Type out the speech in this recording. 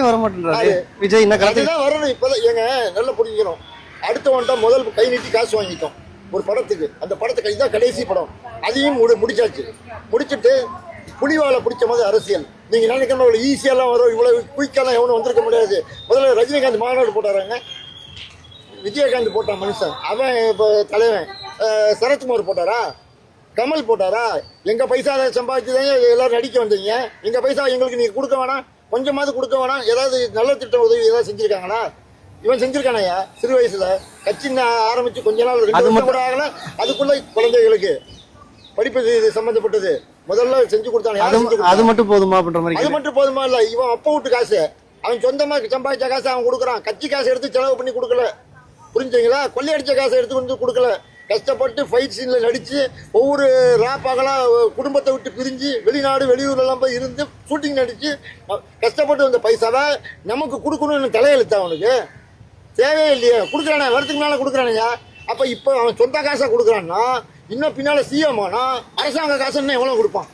வர மாட்டேன்றாரு விஜய். என்ன கருத்து வரணும் இப்பதான் ஏங்க நல்லா புரிஞ்சுக்கணும். அடுத்தவன்ட்ட முதல் கை நீட்டி காசு வாங்கிட்டோம் ஒரு படத்துக்கு. அந்த படத்துக்கு இதுதான் கடைசி படம், அதையும் முடிச்சாச்சு. முடிச்சுட்டு புலிவாலை பிடிச்ச மாதிரி அரசியல். நீங்க நினைக்கிற இவ்வளவு ஈஸியெல்லாம் வரும், இவ்வளவு குயிக்கெல்லாம் எவனும் வந்திருக்க முடியாது. முதல்ல ரஜினிகாந்த் மாநாடு போட்டாராங்க, விஜயகாந்த் போட்டான் மனுஷன், அவன் இப்போ தலைவன். சரத்குமார் போட்டாரா, கமல் போட்டாரா? எங்க பைசா சம்பாதிச்சுதான் எல்லாரும் நடிக்க வந்தீங்க. எங்க பைசா எங்களுக்கு நீங்க கொடுக்க வேணாம், கொஞ்சமாவது கொடுக்க வேணாம். ஏதாவது நல்ல திட்டம் உதவி ஏதாவது செஞ்சிருக்காங்களா? இவன் செஞ்சிருக்கானயா சிறு வயசுல கட்சி ஆரம்பிச்சு கொஞ்ச நாள் 2 வருஷம் கூட ஆகல, அதுக்குள்ள குழந்தைகளுக்கு படிப்பு இது சம்பந்தப்பட்டது முதல்ல செஞ்சு கொடுத்தானே. அது மட்டும் போதுமா அப்படின்ற மாதிரி? அது மட்டும் போதுமா இல்ல, இவன் அப்பா வீட்டு காசு, அவன் சொந்தமா சம்பாதிச்ச காசு அவன் கொடுக்குறான். கட்சி காசு எடுத்து செலவு பண்ணி கொடுக்கல, புரிஞ்சுங்களா? கொள்ளையடிச்ச காசை எடுத்து வந்து கொடுக்கல. கஷ்டப்பட்டு ஃபைட் சீன்ல நடிச்சு ஒவ்வொரு ராப்பாகலாம் குடும்பத்தை விட்டு பிரிஞ்சு வெளிநாடு வெளியூர்ல எல்லாம் போய் இருந்து ஷூட்டிங் நடிச்சு கஷ்டப்பட்டு வந்த பைசாவை நமக்கு கொடுக்கணும்னு தலையெழுத்தா? அவனுக்கு தேவையே இல்லையே. கொடுக்குறானே, வரத்துக்கு மேல கொடுக்குறானுங்க. அப்ப இப்ப அவன் சொந்த காசை கொடுக்குறான்னா இன்னும் பின்னால சிஎம் ஆனா அரசாங்க காசு எவ்வளவு கொடுப்பான்?